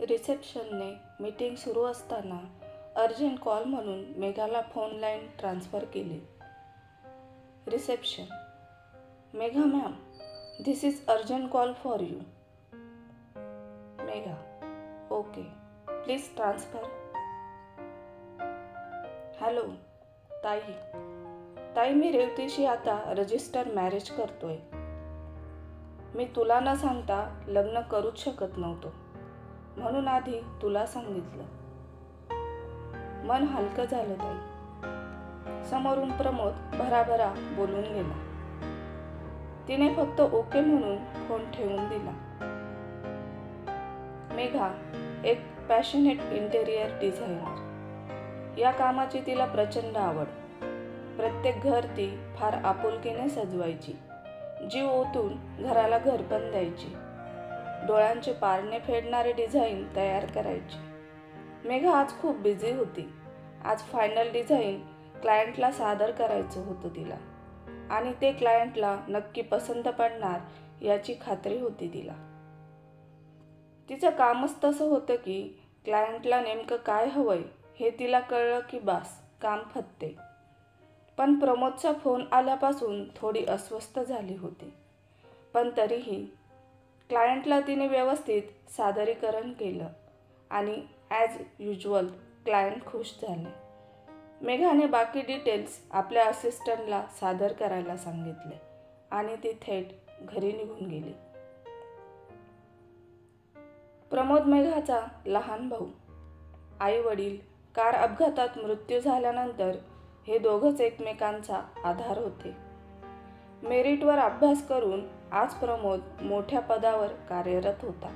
रिसेप्शनने meeting सुरू असताना urgent call म्हणून मेघाला फोन लाईन ट्रान्स्फर केली. Reception. Megha ma'am, this is urgent call for you. Megha. Okay, please transfer. Hello ताई. ताई, मी रेवतीशी आता रजिस्टर मॅरेज करतोय. मी तुला न सांगता लग्न करूच शकत नव्हतो, म्हणून आधी तुला सांगितलं. मन हलकं झालं ताई. समोरून प्रमोद भराभरा बोलून गेला. तिने फक्त ओके म्हणून फोन ठेवून दिला. मेघा एक पॅशनेट इंटेरियर डिझायनर. या कामाची तिला प्रचंड आवड. प्रत्येक घर ती फार आपुलकीने सजवायची. जीव ओतून घराला घरपण द्यायची. डोळ्यांचे पारणे फेडणारे डिझाईन तयार करायची. मेघा आज खूप बिझी होती. आज फायनल डिझाईन क्लायंटला सादर करायचं होतं तिला, आणि ते क्लायंटला नक्की पसंत पडणार याची खात्री होती तिला. तिचं कामच तसं होतं की क्लायंटला नेमकं काय हवंय हे तिला कळलं की बास, काम फत्ते. पण प्रमोदचा फोन आल्यापासून थोडी अस्वस्थ झाली होती. पण तरीही क्लायंटला तिने व्यवस्थित सादरीकरण केलं आणि ॲज युज्युअल क्लायंट खुश झाले. मेघाने बाकी डिटेल्स आपल्या असिस्टंटला सादर करायला सांगितले आणि ती थेट घरी निघून गेली. प्रमोद मेघाचा लहान भाऊ. आई वडील कार अपघातात मृत्यू झाल्यानंतर हे दोघंच एकमेकांचा आधार होते. मेरिटवर अभ्यास करून आज प्रमोद मोठ्या पदावर कार्यरत होता.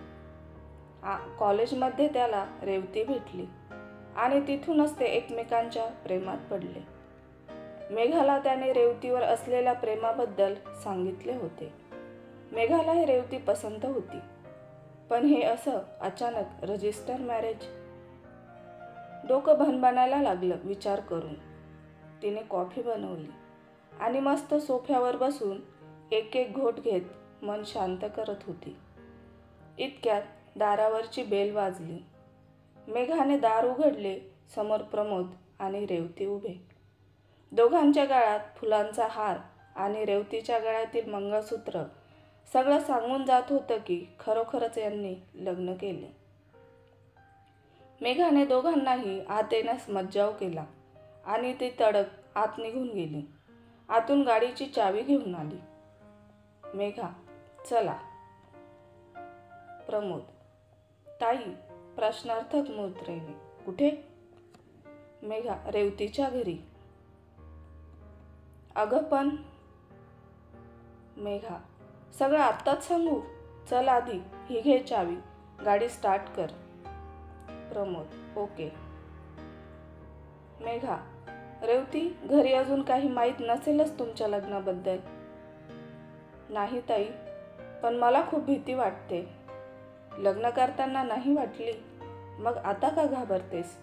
कॉलेजमध्ये त्याला रेवती भेटली आणि तिथूनच ते एकमेकांच्या प्रेमात पडले. मेघाला त्याने रेवतीवर असलेल्या प्रेमाबद्दल सांगितले होते. मेघाला हे रेवती पसंत होती, पण हे असं अचानक रजिस्टर मॅरेज. डोकं भणभणायला लागलं विचार करून. तिने कॉफी बनवली आणि मस्त सोफ्यावर बसून एक एक घोट घेत मन शांत करत होती. इतक्यात दारावरची बेल वाजली. मेघाने दार उघडले. समोर प्रमोद आणि रेवती उभे. दोघांच्या गळ्यात फुलांचा हार आणि रेवतीच्या गळ्यातील मंगळसूत्र सगळं सांगून जात होतं की खरोखरच यांनी लग्न केले. मेघाने दोघांनाही आत येण्यास मज्जाव केला आणि ती तडक आत निघून गेली. आतून गाडीची चावी घेऊन आली. मेघा, चला. प्रमोद. ताई, प्रश्नार्थक मुद्रेने. कुठे? मेघा, रेवतीच्या घरी. अगं पण. मेघा, सगळं आत्ताच सांगू? चल आधी ही घे चावी, गाडी स्टार्ट कर. प्रमोद. ओके. मेघा, रेवती, घरी अजून काही माहीत नसेलच तुमच्या लग्नाबद्दल? नाही ताई, पण मला खूप भीती वाटते. लग्न करताना नाही वाटली, मग आता का घाबरतेस?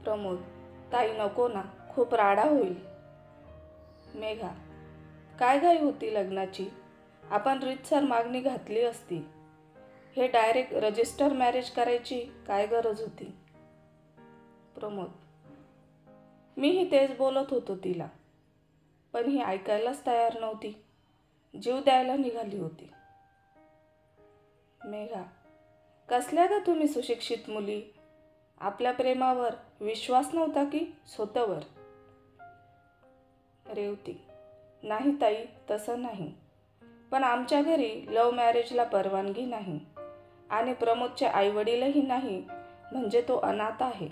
प्रमोद. ताई नको ना, खूप राडा होईल. मेघा, काय घाई होती लग्नाची? आपण रीतसर मागणी घातली असती. हे डायरेक्ट रजिस्टर मॅरेज करायची काय गरज होती? प्रमोद. मीही तेच बोलत होतो तिला, पण ही ऐकायलाच तयार नव्हती. जीव द्यायला निघाली होती. मेघा, कसल्या का तुम्ही सुशिक्षित मुली? आपल्या प्रेमावर विश्वास नव्हता की स्वतःवर? रेवती. नाही ताई, तसं नाही. पण आमच्या घरी लव्ह मॅरेजला परवानगी नाही आणि प्रमोदचे आईवडीलही नाही, म्हणजे तो अनाथ आहे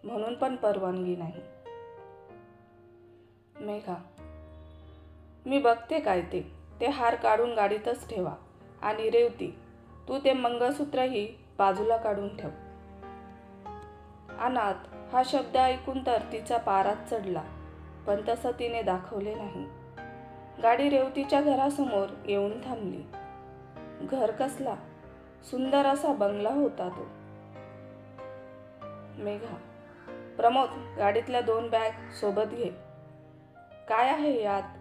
म्हणून पण परवानगी नाही. मेघा. मी बघते काय ते हार काढून गाडीतच ठेवा. आणि रेवती, तू ते मंगळसूत्रही बाजूला काढून ठेव. अनाथ हा शब्द ऐकून तर तिचा पाराच चढला, पण तसं तिने दाखवले नाही. गाडी रेवतीच्या घरासमोर येऊन थांबली. घर कसला सुंदर असा बंगला होता तो. मेघा. प्रमोद, गाडीतल्या 2 बॅग सोबत घे. काय आहे यात?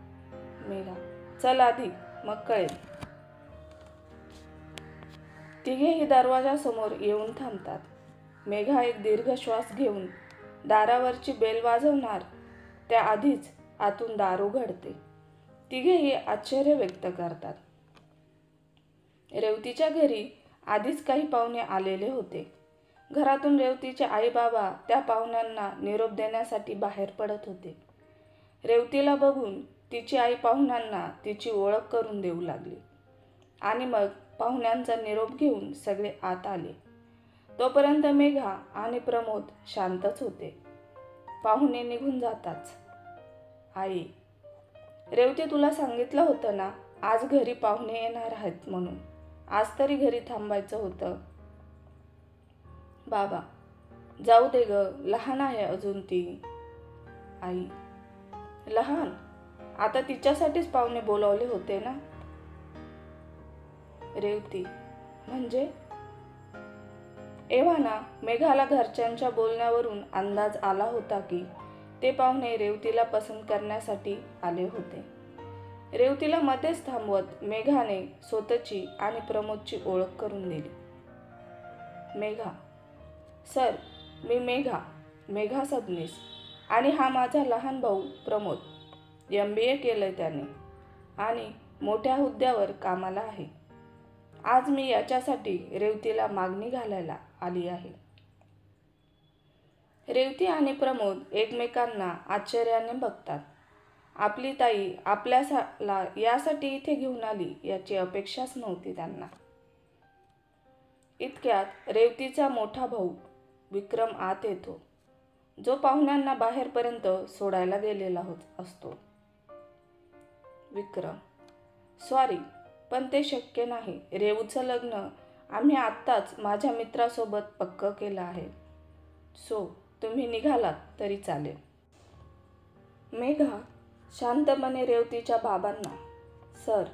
मेघा. चल आधी, मग कळेल. तिघेही दरवाजासमोर येऊन थांबतात. मेघा एक दीर्घ श्वास घेऊन दारावरची बेल वाजवणार त्याआधीच आतून दार उघडते. तिघेही आश्चर्य व्यक्त करतात. रेवतीच्या घरी आधीच काही पाहुणे आलेले होते. घरातून रेवतीचे आई बाबा त्या पाहुण्यांना निरोप देण्यासाठी बाहेर पडत होते. रेवतीला बघून तिची आई पाहुण्यांना तिची ओळख करून देऊ लागली आणि मग पाहुण्यांचा निरोप घेऊन सगळे आत आले. तोपर्यंत मेघा आणि प्रमोद शांतच होते. पाहुणे निघून जाताच, आई, रेवती तुला सांगितलं होतं ना आज घरी पाहुणे येणार आहेत म्हणून. आज तरी घरी थांबायचं होतं. बाबा, जाऊ दे ग, लहान आहे अजून ती. आई, लहान? आता तिच्यासाठीच पाहुणे बोलावले होते ना. रेवती, म्हणजे? एव्हाना मेघाला घरच्यांच्या बोलण्यावरून अंदाज आला होता की ते पाहुणे रेवतीला पसंत करण्यासाठी आले होते. रेवतीला मध्येच थांबवत मेघाने स्वतःची आणि प्रमोदची ओळख करून दिली. मेघा, सर, मी मेघा सबनीस, आणि हा माझा लहान भाऊ प्रमोद. MBA केलंय त्याने आणि मोठ्या हुद्द्यावर कामाला आहे. आज मी याच्यासाठी रेवतीला मागणी घालायला आली आहे. रेवती आणि प्रमोद एकमेकांना आश्चर्याने बघतात. आपली ताई आपल्याला यासाठी इथे घेऊन आली याची अपेक्षाच नव्हती त्यांना. इतक्यात रेवतीचा मोठा भाऊ विक्रम आत येतो, जो पाहुण्यांना बाहेरपर्यंत सोडायला गेलेला असतो. विक्रम, सॉरी, पण ते शक्य नाही. रेवूचं लग्न आम्ही आत्ताच माझ्या मित्रासोबत पक्क केलं आहे. सो तुम्ही निघालात तरी चालेल. मेघा शांतपणे रेवतीच्या बाबांना, सर,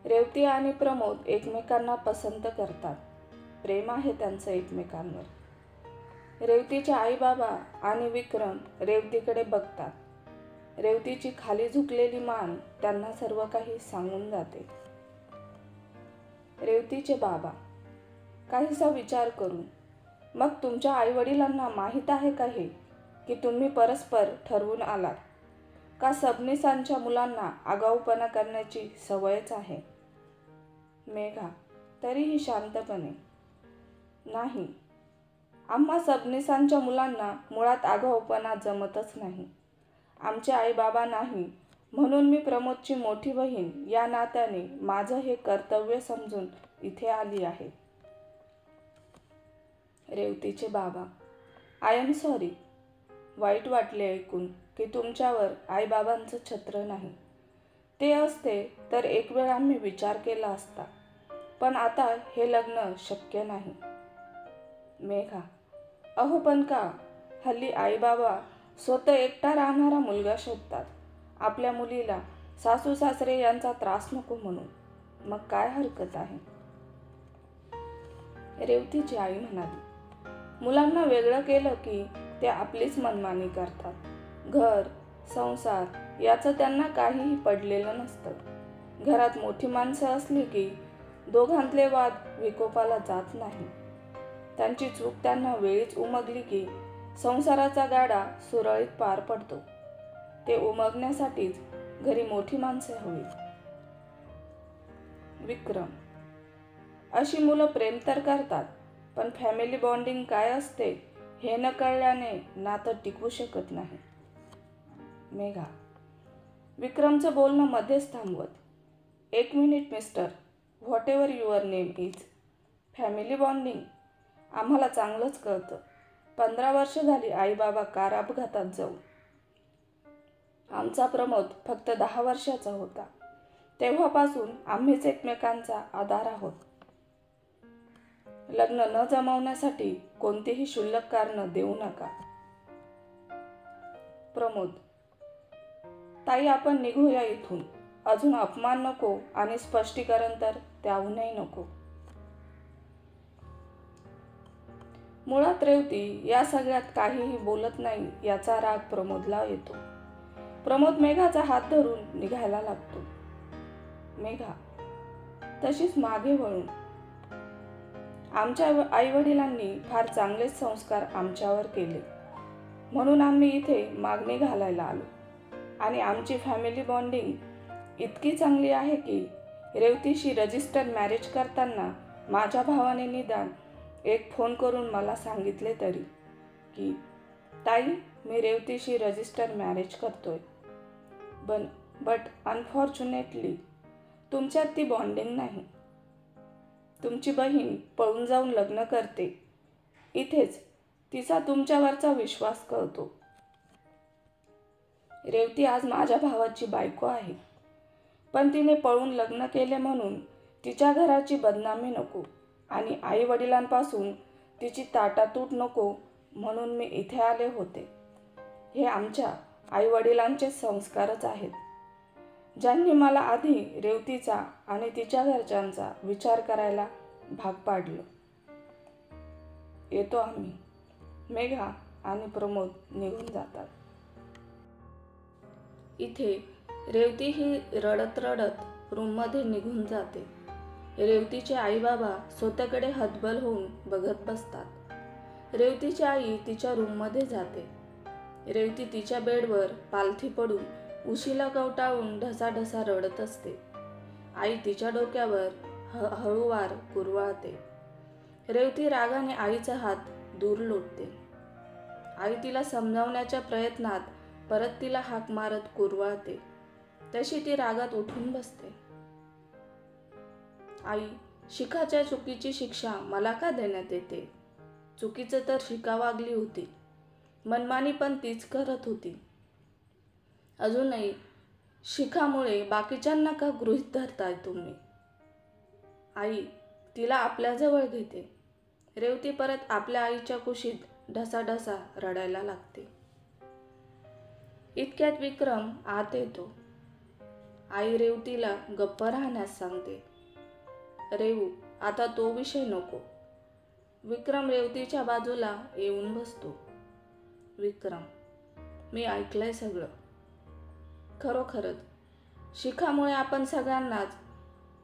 रेवती आणि प्रमोद एकमेकांना पसंत करतात. प्रेम आहे त्यांचं एकमेकांवर. रेवतीचे आई बाबा आणि विक्रम रेवतीकडे बघतात. रेवतीची खाली झुकलेली मान त्यांना सर्व काही सांगून जाते. रेवतीचे बाबा काहीसा विचार करून, मग तुमच्या आईवडिलांना माहीत आहे का हे की तुम्ही परस्पर ठरवून आलात का सबनीसांच्या मुलांना आगाऊपणा करण्याची सवयच आहे? मेघा तरीही शांतपणे, नाही, आम्हा सबनीसांच्या मुलांना मुळात आगाऊपणा जमतच नाही. आमचे आईबाबा नाही म्हणून मी प्रमोदची मोठी बहीण या नात्याने माझं हे कर्तव्य समजून इथे आली आहे. रेवतीचे बाबा, आय एम सॉरी. वाईट वाटले ऐकून की तुमच्यावर आईबाबांचं छत्र नाही. ते असते तर एक वेळ आम्ही विचार केला असता, पण आता हे लग्न शक्य नाही. मेघा, अहो पण का? हल्ली आईबाबा स्वतः एकटा राहणारा मुलगा शोधतात आपल्या मुलीला सासू सासरे यांचा त्रास नको म्हणून. मग काय हरकत आहे? रेवतीची आई म्हणाली, मुलांना वेगळं केलं की ते आपलीच मनमानी करतात. घर संसार याचं त्यांना काहीही पडलेलं नसतं. घरात मोठी माणसं असली की दोघांतले वाद विकोपाला जात नाही. त्यांची चूक त्यांना वेळीच उमगली की संसाराचा गाडा सुरळीत पार पडतो. ते उमगण्यासाठीच घरी मोठी माणसे हवी. विक्रम, अशी मुलं प्रेम तर करतात, पण फॅमिली बॉन्डिंग काय असते हे न कळल्याने नातं टिकू शकत नाही. मेघा विक्रमचं बोलणं मध्येच थांबवत, 1 minute mister, what ever your name is. Family bonding आम्हाला चांगलंच कळतं. 15 वर्ष झाली आईबाबा कार अपघातात जाऊन. आमचा प्रमोद फक्त 10 वर्षाचा होता. तेव्हापासून आम्हीच एकमेकांचा आधार आहोत. लग्न न जमवण्यासाठी कोणतीही क्षुल्लक कारणं देऊ नका. प्रमोद, ताई आपण निघूया इथून. अजून अपमान नको आणि स्पष्टीकरण तर त्याहूनही नको. मुळात रेवती या सगळ्यात काहीही बोलत नाही याचा राग प्रमोदला येतो. प्रमोद मेघाचा हात धरून निघायला लागतो. मेघा तशीच मागे वळून, आमच्या आईवडिलांनी फार चांगलेच संस्कार आमच्यावर केले, म्हणून आम्ही इथे मागणी घालायला आलो. आणि आमची फॅमिली बॉन्डिंग इतकी चांगली आहे की रेवतीशी रजिस्टर मॅरेज करताना माझ्या भावाने निदान एक फोन करून मला सांगितले तरी की ताई, मी रेवतीशी रजिस्टर मॅरेज करतोय, बट अनफॉर्च्युनेटली तुमच्यात ती बॉन्डिंग नाही. तुमची बहीण पळून जाऊन लग्न करते, इथेच तिचा तुमच्यावरचा विश्वास कळतो. रेवती आज माझ्या भावाची बायको आहे, पण तिने पळून लग्न केले म्हणून तिच्या घराची बदनामी नको आणि आई वडिलांपासून तिची ताटातूट नको म्हणून मी इथे आले होते. हे आमच्या आई वडिलांचे संस्कारच आहेत, ज्यांनी मला आधी रेवतीचा आणि तिच्या घरच्यांचा विचार करायला भाग पाडलं. येतो आम्ही. मेघा आणि प्रमोद निघून जातात. इथे रेवती ही रडत रडत रूममध्ये निघून जाते. रेवतीचे आई बाबा स्वतःकडे हतबल होऊन बघत बसतात. रेवतीची आई तिच्या रूममध्ये जाते. रेवती तिच्या बेडवर पालथी पडून उशीला कवटाळून ढसाढसा रडत असते. आई तिच्या डोक्यावर हळूवार कुरवाळते. रेवती रागाने आईचा हात दूर लोटते. आई तिला समजावण्याच्या प्रयत्नात परत तिला हाक मारत कुरवाळते. तशी ती रागात उठून बसते. आई, शिखाच्या चुकीची शिक्षा मला का देण्यात येते? चुकीचं तर शिखा वागली होती, मनमानी पण तीच करत होती. अजूनही शिखामुळे बाकीच्यांना का गृहीत धरताय तुम्ही? आई तिला आपल्याजवळ घेते. रेवती परत आपल्या आईच्या कुशीत ढसाढसा रडायला लागते. इतक्यात विक्रम आत येतो. आई रेवतीला गप्प राहण्यास सांगते. रेवू, आता तो विषय नको. विक्रम रेवतीच्या बाजूला येऊन बसतो. विक्रम, मी ऐकलंय सगळं. खरोखरच शिखामुळे आपण सगळ्यांनाच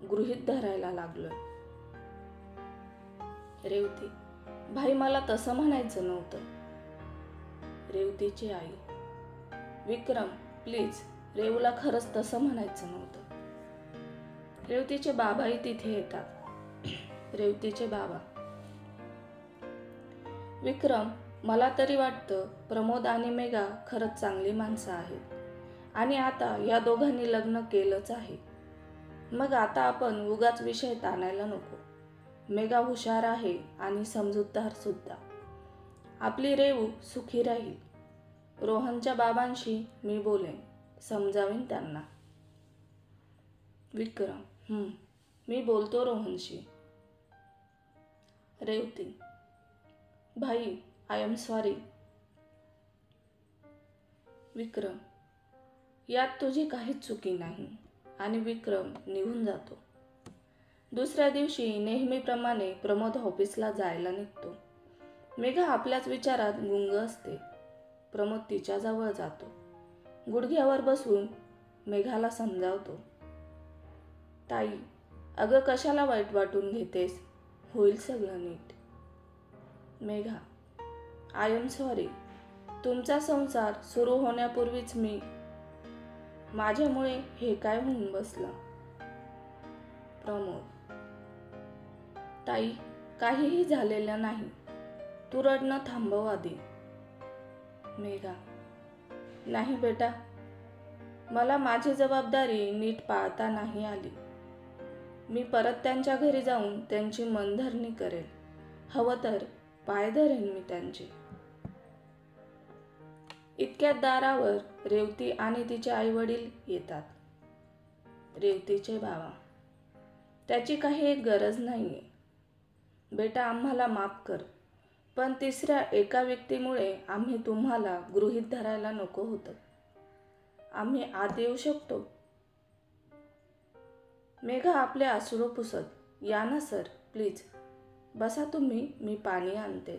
गृहीत धरायला लागलोय. रेवती, भाई, मला तसं म्हणायचं नव्हतं. रेवतीची आई, विक्रम प्लीज, रेवूला खरंच तसं म्हणायचं नव्हतं. रेवतीचे बाबाही तिथे येतात. रेवतीचे बाबा, विक्रम, मला तरी वाटतं प्रमोद आणि मेघा खरंच चांगली माणसं आहेत आणि आता या दोघांनी लग्न केलंच आहे. मग आता आपण उगाच विषय ताणायला नको. मेघा हुशार आहे आणि समजूतदार सुद्धा. आपली रेवू सुखी राहील. रोहनच्या बाबांशी मी बोलेन, समजावीन त्यांना. विक्रम, मी बोलतो रोहनशी. रेवती, भाई, आय एम सॉरी. विक्रम, यात तुझी काहीच चुकी नाही. आणि विक्रम निघून जातो. दुसऱ्या दिवशी नेहमीप्रमाणे प्रमोद ऑफिसला जायला निघतो. मेघा आपल्याच विचारात गुंग असते. प्रमोद तिच्याजवळ जातो. गुडघ्यावर बसून मेघाला समजावतो. ताई, अगं कशाला वाईट वाटून घेतेस? होईल सगळं नीट. Megha, I am sorry. तुमचा संसार सुरू होण्यापूर्वीच माझ्यामुळे हे काय होऊन बसलं. प्रमोद, ताई, काहीही झालेलं नाही. तू रडणं थांबव आधी. मेघा, नाही बेटा, मला माझी जबाबदारी नीट पाळता नाही आली. मी परत त्यांच्या घरी जाऊन त्यांची मनधरणी करेन. हवं तर पाय धरेन मी त्यांचे. इतक्यात दारावर रेवती आणि तिचे आई वडील येतात. रेवतीचे बाबा, त्याची काही एक गरज नाहीये. बेटा, आम्हाला माफ कर, पण तिसऱ्या एका व्यक्तीमुळे आम्ही तुम्हाला गृहीत धरायला नको होतं. आम्ही आत येऊ शकतो? मेघा आपले अश्रू पुसत, या ना सर, प्लीज बसा तुम्ही, मी पाणी आणते.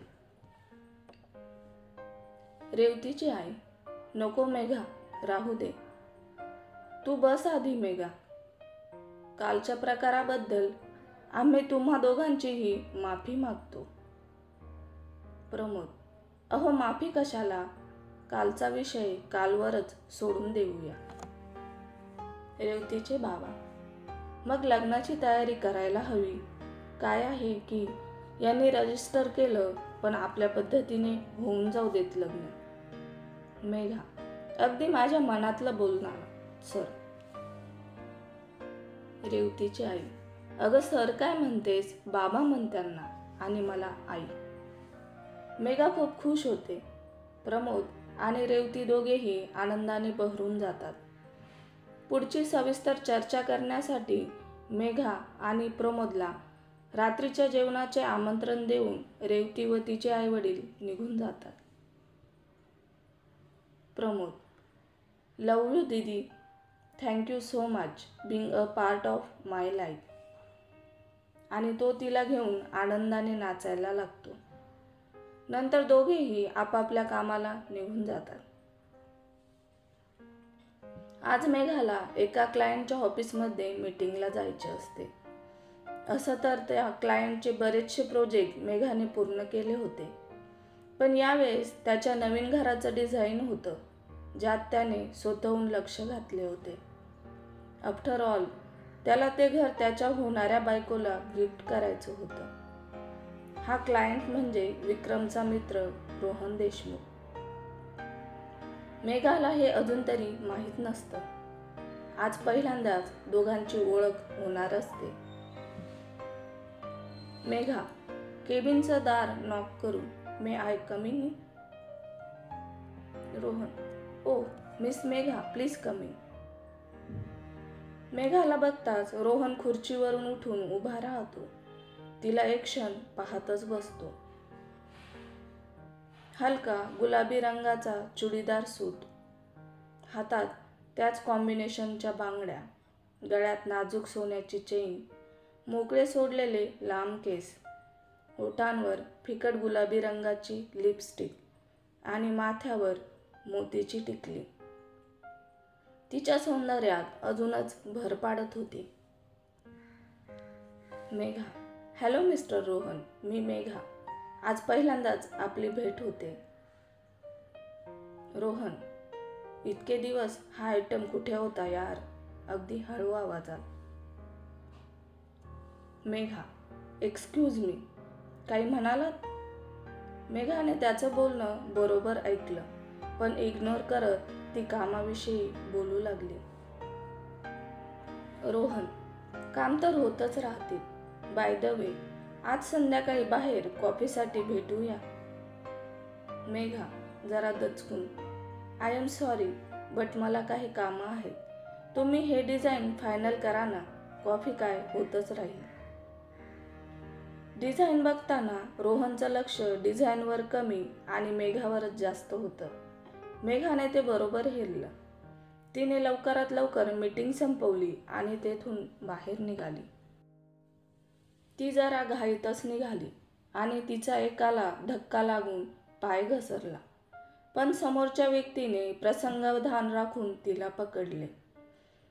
रेवतीची आई, नको मेघा, राहू दे. तू बस आधी. मेघा, कालच्या प्रकाराबद्दल आम्ही तुम्हा दोघांचीही माफी मागतो. प्रमोद, अहो माफी कशाला, कालचा विषय कालवरच सोडून देऊया. रेवतीचे बाबा, मग लग्नाची तयारी करायला हवी. काय आहे की यांनी रजिस्टर केलं, पण आपल्या पद्धतीने होऊन जाऊ देत लग्न. मेघा, अगदी माझ्या मनातलं बोलणार सर. रेवतीची आई, अगं सर काय म्हणतेस, बाबा म्हण त्यांना, आणि मला आई. मेघा खूप खुश होते. प्रमोद आणि रेवती दोघेही आनंदाने बहरून जातात. पुढची सविस्तर चर्चा करण्यासाठी मेघा आणि प्रमोदला रात्रीच्या जेवणाचे आमंत्रण देऊन रेवती व तिचे आईवडील निघून जातात. प्रमोद, लव यू दीदी, thank you so much being a part of my life. आणि तो तिला घेऊन आनंदाने नाचायला लागतो. नंतर दोघेही आपापल्या कामाला निघून जातात. आज मेघाला एका क्लायंटच्या ऑफिसमध्ये मीटिंगला जायचे असते. असं तर त्या क्लायंटचे बरेचसे प्रोजेक्ट मेघाने पूर्ण केले होते, पण यावेळेस त्याच्या नवीन घराचं डिझाईन होतं, ज्यात त्याने स्वतःहून लक्ष घातले होते. आफ्टर ऑल त्याला ते घर त्याच्या होणाऱ्या बायकोला गिफ्ट करायचं होतं. हा क्लायंट म्हणजे विक्रमचा मित्र रोहन देशमुख. मेघाला हे अजून तरी माहीत नसतं. आज पहिल्यांदाच दोघांची ओळख होणार असते. मेघा केबिनचं दार नॉक करून, may I come in? Rohan, oh miss Megha, please come in. मेघाला बघताच रोहन खुर्चीवरून उठून उभा राहतो. तिला एक क्षण पाहतच बसतो. हलका गुलाबी रंगाचा चुडीदार सूट, हातात त्याच कॉम्बिनेशनच्या बांगड्या, गळ्यात नाजूक सोन्याची चेन, मोकळे सोडलेले लांब केस, ओठांवर फिकट गुलाबी रंगाची लिपस्टिक आणि माथ्यावर मोतीची टिकली. तिच्या सौंदर्यात अजूनच भर पाडत होती. मेघा, हॅलो मिस्टर रोहन, मी मेघा. आज पहिल्यांदाच आपली भेट होते. रोहन, इतके दिवस हा आयटम कुठे होता यार, अगदी हळू आवाजात. मेघा, एक्सक्यूज मी, काही म्हणालात? मेघाने त्याचं बोलणं बरोबर ऐकलं, पण इग्नोर करत ती कामाविषयी बोलू लागली. रोहन, काम तर होतच राहतील. बाय द वे, आज संध्याकाळी बाहेर कॉफीसाठी भेटूया. मेघा जरा दचकून, आय एम सॉरी, बट मला काही कामं आहेत. तुम्ही हे डिझाईन फायनल करा ना, कॉफी काय होतच राहील. डिझाईन बघताना रोहनचं लक्ष डिझाईनवर कमी आणि मेघावरच जास्त होतं. मेघाने ते बरोबर हेरलं. तिने लवकरात लवकर मीटिंग संपवली आणि तेथून बाहेर निघाली. ती जरा घाईतच निघाली आणि तिचा एकाला धक्का लागून पाय घसरला, पण समोरच्या व्यक्तीने प्रसंगावधान राखून तिला पकडले.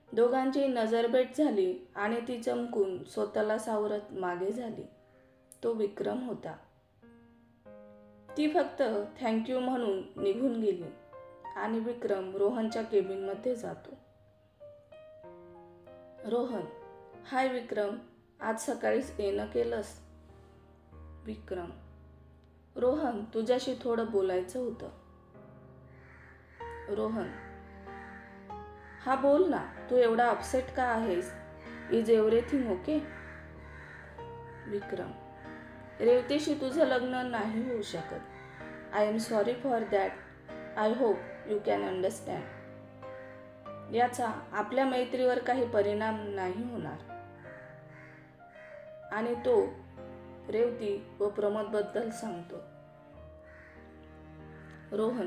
दोघांची नजरभेट झाली आणि ती चमकून स्वतःला सावरत मागे झाली. तो विक्रम होता. ती फक्त थँक्यू म्हणून निघून गेली आणि विक्रम रोहनच्या केबिनमध्ये जातो. रोहन, हाय विक्रम, आज सकाळीच येणं केलंस? विक्रम, रोहन तुझ्याशी थोडं बोलायचं होतं. रोहन, हा बोल ना, तू एवढा अपसेट का आहेस? Is everything okay? विक्रम, रेवतीशी तुझं लग्न नाही होऊ शकत. I am sorry for that. I hope you can understand. याचा आपल्या मैत्रीवर काही परिणाम नाही होणार. आणि तो रेवती व प्रमोदबद्दल सांगतो. रोहन,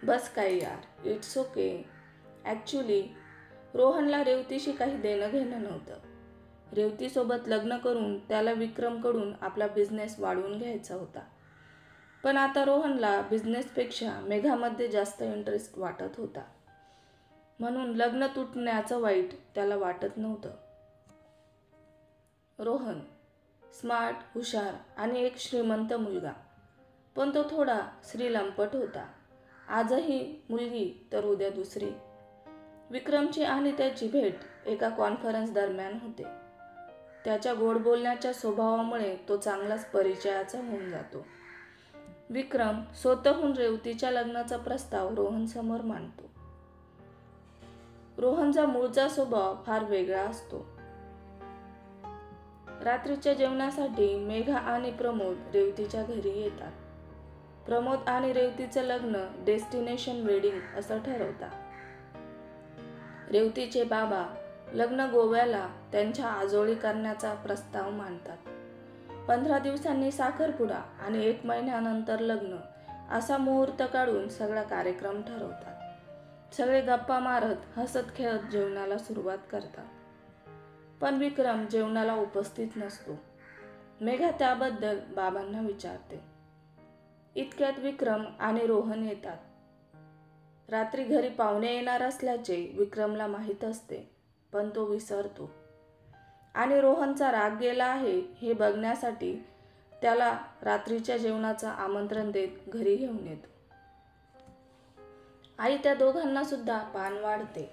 बस काय यार, इट्स ओके. ॲक्च्युली रोहनला रेवतीशी काही देणं घेणं नव्हतं. रेवतीसोबत लग्न करून त्याला विक्रमकडून आपला बिझनेस वाढवून घ्यायचा होता. पण आता रोहनला बिझनेसपेक्षा मेघामध्ये जास्त इंटरेस्ट वाटत होता. म्हणून लग्न तुटण्याचं वाईट त्याला वाटत नव्हतं. रोहन, स्मार्ट, हुशार आणि एक श्रीमंत मुलगा. पण तो थोडा श्रीलंपट होता. आजही मुलगी तर उद्या दुसरी. विक्रमची आणि त्याची भेट एका कॉन्फरन्स दरम्यान होते. त्याच्या गोड बोलण्याच्या स्वभावामुळे तो चांगलाच परिचयाचा होऊन जातो. विक्रम स्वतःहून रेवतीच्या लग्नाचा प्रस्ताव रोहनसमोर मांडतो. रोहनचा मूळचा स्वभाव फार वेगळा असतो. रात्रीच्या जेवणासाठी मेघा आणि प्रमोद रेवतीच्या घरी येतात. प्रमोद आणि रेवतीचं लग्न डेस्टिनेशन वेडिंग असं ठरवतात. रेवतीचे बाबा लग्न गोव्याला त्यांच्या आजोळी करण्याचा प्रस्ताव मांडतात. 15 दिवसांनी साखरपुडा आणि 1 महिन्यानंतर लग्न असा मुहूर्त काढून सगळा कार्यक्रम ठरवतात. सगळे गप्पा मारत हसत खेळत जेवणाला सुरुवात करतात. पण विक्रम जेवणाला उपस्थित नसतो. मेघा त्याबद्दल बाबांना विचारते. इतक्यात विक्रम आणि रोहन येतात. रात्री घरी पाहुणे येणार असल्याचे विक्रमला माहीत असते, पण तो विसरतो आणि रोहनचा राग गेला आहे हे बघण्यासाठी त्याला रात्रीच्या जेवणाचं आमंत्रण देत घरी घेऊन येतो. आई त्या दोघांना सुद्धा पान वाढते.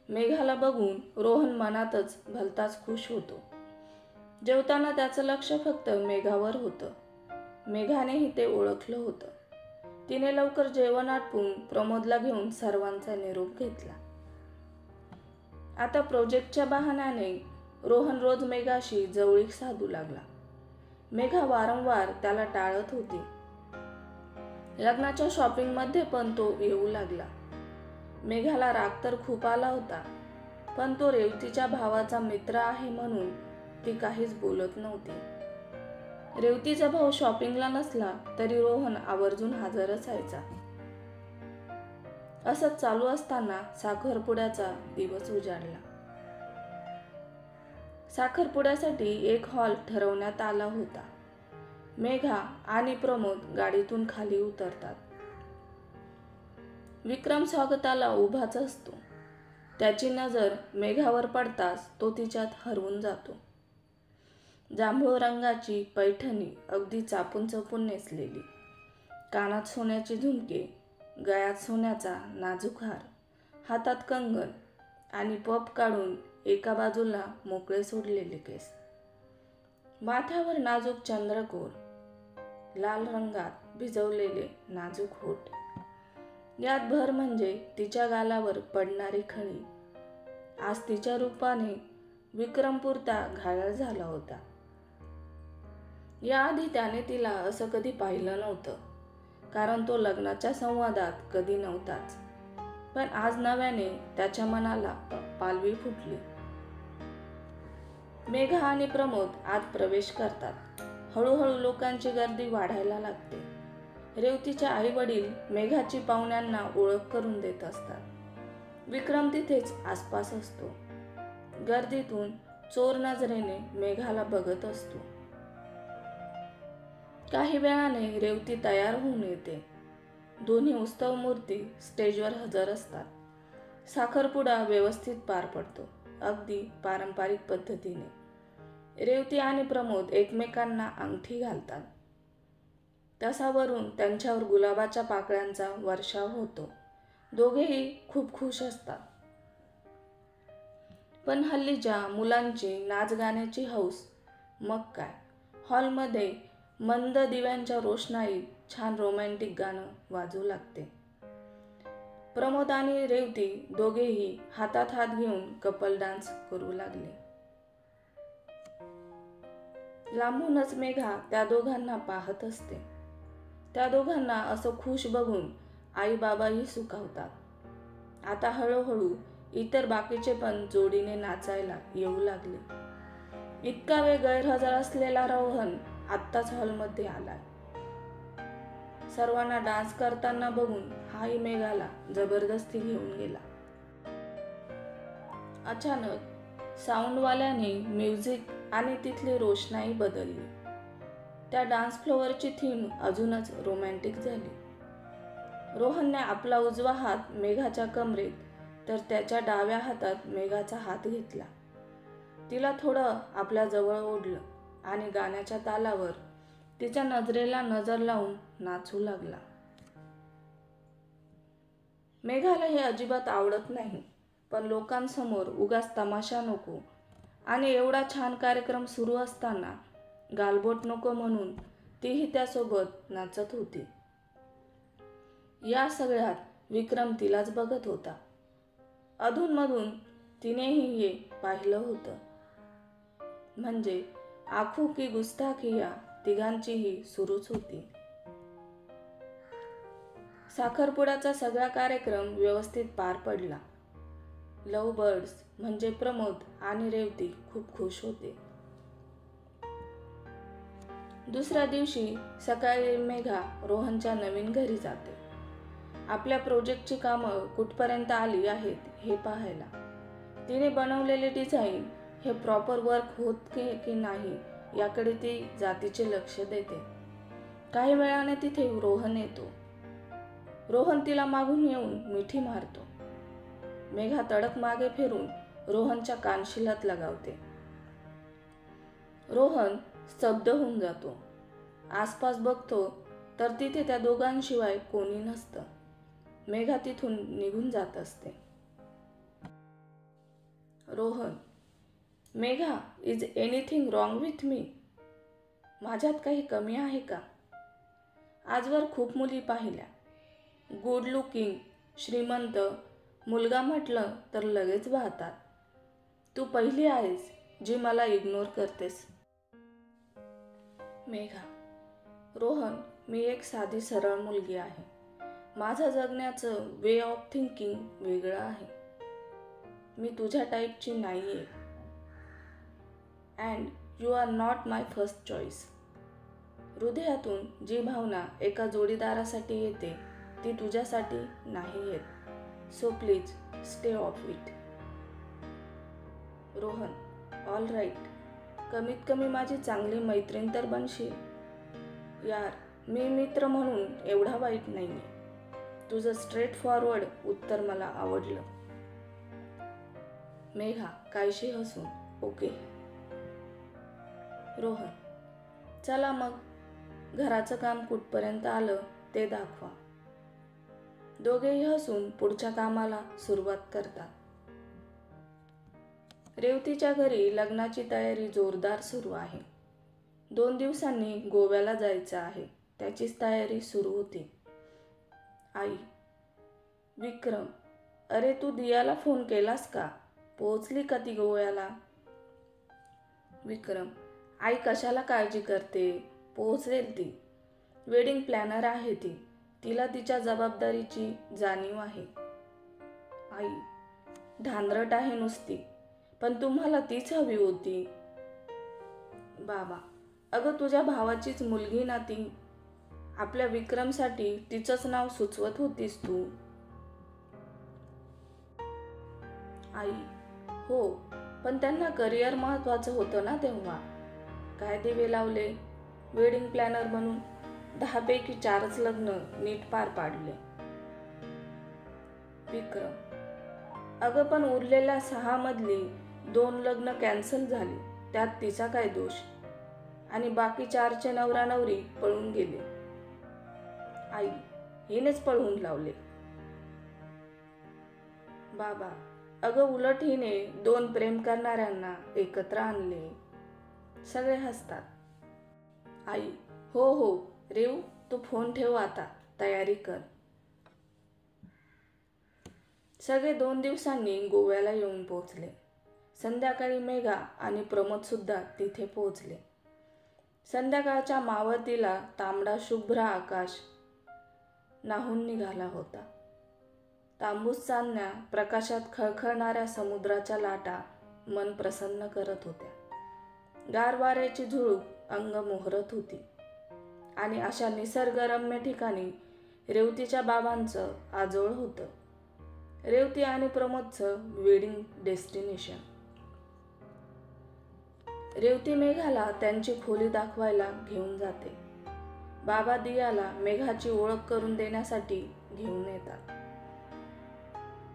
मेघाला बघून रोहन मनातच भलताच खुश होतो. जेवताना त्याचं लक्ष फक्त मेघावर होतं. मेघानेही ते ओळखलं होतं. तिने लवकर जेवण आटपून प्रमोदला घेऊन सर्वांचा निरोप घेतला. आता प्रोजेक्टच्या बहाण्याने रोहन रोज मेघाशी जवळीक साधू लागला. मेघा वारंवार त्याला टाळत होती. लग्नाच्या शॉपिंगमध्ये पण तो येऊ लागला. मेघाला राग तर खूप आला होता, पण तो रेवतीच्या भावाचा मित्र आहे म्हणून ती काहीच बोलत नव्हती. रेवतीचा भाऊ शॉपिंगला नसला तरी रोहन आवर्जून हजर असायचा. असंच चालू असताना साखरपुड्याचा दिवस उजाडला. साखरपुड्यासाठी एक हॉल ठरवण्यात आला होता. मेघा आणि प्रमोद गाडीतून खाली उतरतात. विक्रम स्वागताला उभाच असतो. त्याची नजर मेघावर पडताच तो तिच्यात हरवून जातो. जांभूळ रंगाची पैठणी अगदी चापून चपून नेसलेली, कानात सोन्याची झुमके, गळ्यात सोन्याचा नाजूक हार, हातात कंगन आणि पफ काढून एका बाजूला मोकळे सोडलेले केस, माथ्यावर नाजूक चंद्रकोर, लाल रंगात भिजवलेले नाजूक होठ, यात भर म्हणजे तिच्या गालावर पडणारी खळी. आज तिच्या रूपाने विक्रम पुरता घायल झाला होता. याआधी त्याने तिला असं कधी पाहिलं नव्हतं, कारण तो लग्नाच्या संवादात कधी नव्हताच. पण आज नव्याने त्याच्या मनाला पालवी फुटली. मेघा आणि प्रमोद आत प्रवेश करतात. हळूहळू लोकांची गर्दी वाढायला लागते. रेवतीचे आई वडील मेघाची पाहुण्यांना ओळख करून देत असतात. विक्रम तिथेच आसपास असतो. गर्दीतून चोर नजरेने मेघाला बघत असतो. काही वेळाने रेवती तयार होऊन येते. दोन्ही उत्सव मूर्ती स्टेजवर हजर असतात. साखरपुडा व्यवस्थित पार पडतो, अगदी पारंपरिक पद्धतीने. रेवती आणि प्रमोद एकमेकांना अंगठी घालतात. तसा वरून त्यांच्यावर गुलाबाच्या पाकळ्यांचा वर्षाव होतो. दोघेही खूप खुश असतात. पण हल्लीच्या मुलांची नाच गाण्याची हौस, मग काय. हॉलमध्ये मंद दिव्यांच्या रोषणाईत छान रोमॅन्टिक गाणं वाजू लागते. प्रमोद आणि रेवती दोघेही हातात हात घेऊन कपल डान्स करू लागले. लांबूनच मेघा त्या दोघांना पाहत असते. त्या दोघांना असं खुश बघून आई बाबाही सुखावतात. आता हळूहळू इतर बाकीचे पण जोडीने नाचायला येऊ लागले. इतका वेळ गैरहजर असलेला रोहन आत्ताच हॉलमध्ये आलाय. सर्वांना डान्स करताना बघून हाही मेघाला जबरदस्ती घेऊन गेला. अचानक साऊंडवाल्याने म्युझिक आणि तिथली रोषणाई बदलली. त्या डान्स फ्लोअरची थीम अजूनच रोमॅन्टिक झाली. रोहनने आपला उजवा हात मेघाच्या कमरेत तर त्याच्या डाव्या हातात मेघाचा हात घेतला. तिला थोडं आपल्या जवळ ओढलं आणि गाण्याच्या तालावर तिच्या नजरेला नजर लावून नाचू लागला. मेघाला हे अजिबात आवडत नाही, पण लोकांसमोर उगाच तमाशा नको आणि एवढा छान कार्यक्रम सुरू असताना गालबोट नको म्हणून तीही त्यासोबत नाचत होती. या सगळ्यात विक्रम तिलाच बघत होता. अधूनमधून तिनेही हे पाहिलं होतं. म्हणजे आखू की गुस्ताखी या तिघांचीही सुरूच होती. साखरपुड्याचा सगळा कार्यक्रम व्यवस्थित पार पडला. लव्ह बर्ड्स म्हणजे प्रमोद आणि रेवती खूप खुश होते. दुसऱ्या दिवशी सकाळी मेघा रोहनच्या नवीन घरी जाते. आपल्या प्रोजेक्टची कामं कुठपर्यंत आली आहेत हे पाहायला. तिने बनवलेले डिझाईन हे प्रॉपर वर्क होत की नाही याकडे ती जातीचे लक्ष देते. काही वेळाने तिथे रोहन येतो. रोहन तिला मागून येऊन मिठी मारतो. मेघा तडक मागे फिरून रोहनच्या कानशिलात लगावते. रोहन स्तब्ध होऊन जातो. आसपास बघतो तर तिथे त्या दोघांशिवाय कोणी नसतं. मेघा तिथून निघून जात असते. Rohan, Megha, is anything wrong with me? माझ्यात काही कमी आहे का? आजवर खूप मुली पाहिल्या. गुड लुकिंग, श्रीमंत, मुलगा म्हटलं तर लगेच वाहतात. तू पहिली आहेस जी मला इग्नोर करतेस. मेघा, रोहन, मी एक साधी सरळ मुलगी आहे. माझं जगण्याचं वे ऑफ थिंकिंग वेगळं आहे. मी तुझ्या टाईपची नाही आहे. And you are not my first choice. हृदयातून जी भावना एका जोडीदारासाठी येते ती तुझ्यासाठी नाही येत. So please stay off it. Rohan, all right. कमीत कमी माझी चांगली मैत्रीण तर बनशील. यार, मी मित्र म्हणून एवढा वाईट नाहीये. तुझं स्ट्रेट फॉरवर्ड उत्तर मला आवडलं. मेघा कायशी हसून, ओके. रोहन, चला मग घराचं काम कुठपर्यंत आलं ते दाखवा. दोघेही हसून पुढच्या कामाला सुरुवात करतात. रेवतीच्या घरी लग्नाची तयारी जोरदार सुरू आहे. 2 दिवसांनी गोव्याला जायचं आहे. त्याचीच तयारी सुरू होती. आई, विक्रम, अरे तू दियाला फोन केलास का? पोहोचली का ती गोव्याला? विक्रम, आई कशाला काळजी करते? पोहोचेल ती. वेडिंग प्लॅनर आहे ती. तिला तिच्या जबाबदारीची जाणीव आहे. आई, धांदरट आहे नुसती, पण तुम्हाला तीच हवी होती. बाबा, अगं तुझ्या भावाचीच मुलगी ना ती. आपल्या विक्रमसाठी तिचंच नाव सुचवत होतीस तू. आई, हो, पण त्यांना करिअर महत्वाचं होतं ना तेव्हा. काय दिवे लावले. वेडिंग प्लॅनर म्हणून 10 पैकी 4च लग्न नीट पार पाडले. विक्रम, अगं पण उरलेल्या 6 मधली 2 लग्न कॅन्सल झाली. त्यात तिचा काय दोष? आणि बाकी 4चे नवरा नवरी पळून गेले. आई, हिनेच पळवून लावले. बाबा, अगं उलट हिने 2 प्रेम करणाऱ्यांना एकत्र आणले. सगळे हसतात. आई, हो हो रेव, तू फोन ठेव आता, तयारी कर. सगळे 2 दिवसांनी गोव्याला येऊन पोहोचले. संध्याकाळी मेघा आणि प्रमोद सुद्धा तिथे पोहोचले. संध्याकाळच्या मावळतीला तांबडा शुभ्र आकाश न्हाऊन निघाला होता. तांबूस चांदण्या प्रकाशात खळखळणाऱ्या समुद्राच्या लाटा मन प्रसन्न करत होत्या. गार वाऱ्याची झुळूक अंग मोहरत होती. आणि अशा निसर्गरम्य ठिकाणी रेवतीच्या बाबांचं आजोळ होतं. रेवती आणि प्रमोदचं वेडिंग डेस्टिनेशन. रेवती मेघाला त्यांची खोली दाखवायला घेऊन जाते. बाबा दियाला मेघाची ओळख करून देण्यासाठी घेऊन येतात.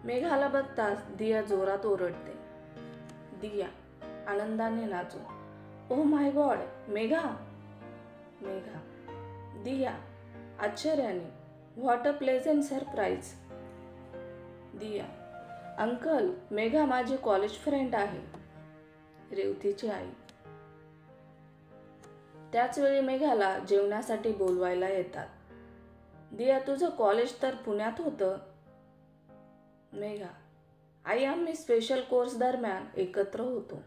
मेघाला बघताच दिया जोरात ओरडते. दिया आनंदाने नाचून, oh my god, Megha. Megha. Diya आश्चर्याने. What a pleasant surprise. Diya. Uncle, Megha माझी कॉलेज फ्रेंड आहे. रेवतीची आई. त्याचवेळी मेघाला जेवणासाठी बोलवायला येतात. दिया, तुझं कॉलेज तर पुण्यात होतं. मेघा. आई, आम्ही स्पेशल कोर्स दरम्यान एकत्र होतो.